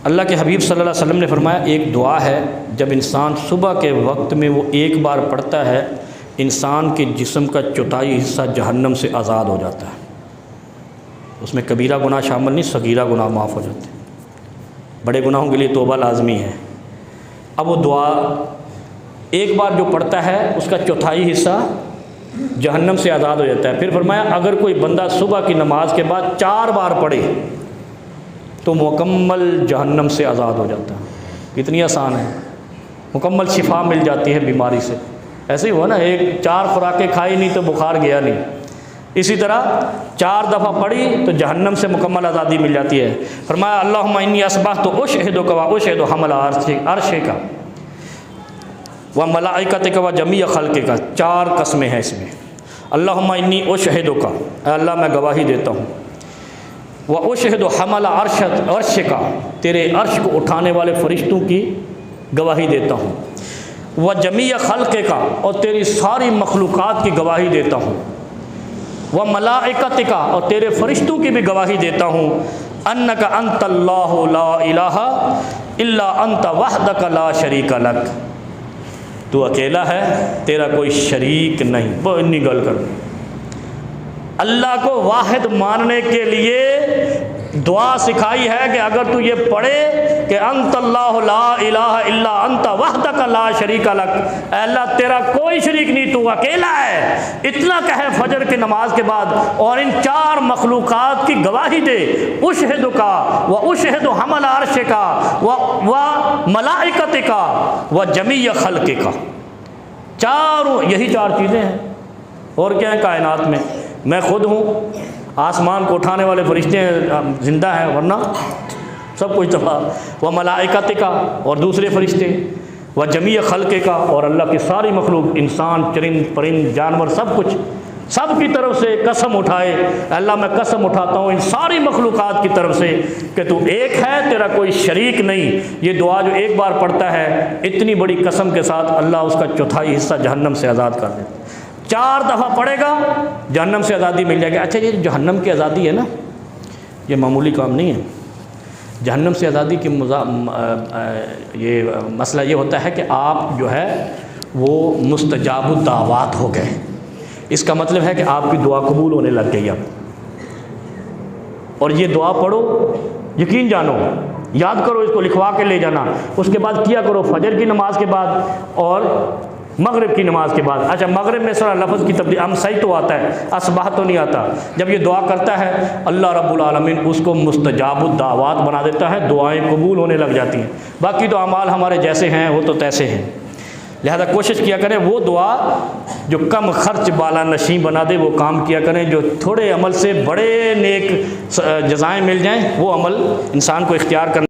اللہ کے حبیب صلی اللہ علیہ وسلم نے فرمایا ایک دعا ہے جب انسان صبح کے وقت میں وہ ایک بار پڑھتا ہے انسان کے جسم کا چوتھائی حصہ جہنم سے آزاد ہو جاتا ہے۔ اس میں کبیرہ گناہ شامل نہیں، صغیرہ گناہ معاف ہو جاتے ہیں۔ بڑے گناہوں کے لیے توبہ لازمی ہے۔ اب وہ دعا ایک بار جو پڑھتا ہے اس کا چوتھائی حصہ جہنم سے آزاد ہو جاتا ہے۔ پھر فرمایا اگر کوئی بندہ صبح کی نماز کے بعد 4 بار پڑھے تو مکمل جہنم سے آزاد ہو جاتا ہے۔ کتنی آسان ہے، مکمل شفا مل جاتی ہے بیماری سے۔ ایسے ہی ہوا نا، 4 خوراکیں کھائی نہیں تو بخار گیا نہیں، اسی طرح 4 دفعہ پڑھی تو جہنم سے مکمل آزادی مل جاتی ہے۔ فرمایا اللہم انی اصبحت اشہدک و اشہد حمل عرشک و ملائکتک و جمیع خلقک، 4 قسمیں ہیں اس میں۔ اللہم انی اشہدک، اے اللہ میں گواہی دیتا ہوں، و اشہد حمل عرشک، تیرے عرش کو اٹھانے والے فرشتوں کی گواہی دیتا ہوں، و جمیع خلقک، اور تیری ساری مخلوقات کی گواہی دیتا ہوں، و ملائکتک، اور تیرے فرشتوں کی بھی گواہی دیتا ہوں، انک انت اللہ لا الہ الا انت وحدک لا شریک لک، تو اکیلا ہے، تیرا کوئی شریک نہیں۔ وہ انی گل کر، اللہ کو واحد ماننے کے لیے دعا سکھائی ہے کہ اگر تو یہ پڑھے کہ انت اللہ لا الہ الا انت وحدک لا شریک لک، اے اللہ تیرا کوئی شریک نہیں، تو اکیلا ہے، اتنا کہے فجر کی نماز کے بعد، اور ان 4 مخلوقات کی گواہی دے، اشہدک و اشہد حمل عرشک و ملائکتک و جمیع خلقک، یہی 4 چیزیں ہیں۔ اور کیا ہے کائنات میں خود ہوں، آسمان کو اٹھانے والے فرشتے زندہ ہیں، ورنہ سب کچھ تباہ، و ملائکتک، اور دوسرے فرشتے، و جمیع خلقک، اور اللہ کی ساری مخلوق، انسان، چرند پرند جانور، سب کچھ، سب کی طرف سے قسم اٹھائے، اللہ میں قسم اٹھاتا ہوں ان ساری مخلوقات کی طرف سے کہ تو ایک ہے، تیرا کوئی شریک نہیں۔ یہ دعا جو ایک بار پڑھتا ہے اتنی بڑی قسم کے ساتھ اللہ اس کا چوتھائی حصہ جہنم سے آزاد کر دیتا ہے۔ 4 دفعہ پڑھے گا جہنم سے آزادی مل جائے گی۔ اچھا، یہ جہنم کی آزادی ہے نا، یہ معمولی کام نہیں ہے۔ جہنم سے آزادی کی یہ مسئلہ یہ ہوتا ہے کہ آپ جو ہے وہ مستجاب الدعوات ہو گئے۔ اس کا مطلب ہے کہ آپ کی دعا قبول ہونے لگ گئی اب، اور یہ دعا پڑھو، یقین جانو، یاد کرو، اس کو لکھوا کے لے جانا، اس کے بعد کیا کرو فجر کی نماز کے بعد اور مغرب کی نماز کے بعد۔ اچھا، مغرب میں سر لفظ کی تبدیل، امسائی تو آتا ہے، اصبح تو نہیں آتا۔ جب یہ دعا کرتا ہے اللہ رب العالمین اس کو مستجاب الدعوات بنا دیتا ہے، دعائیں قبول ہونے لگ جاتی ہیں۔ باقی تو اعمال ہمارے جیسے ہیں وہ تو تیسے ہیں، لہذا کوشش کیا کریں وہ دعا جو کم خرچ بالا نشیں بنا دے وہ کام کیا کریں، جو تھوڑے عمل سے بڑے نیک جزائیں مل جائیں وہ عمل انسان کو اختیار کرنا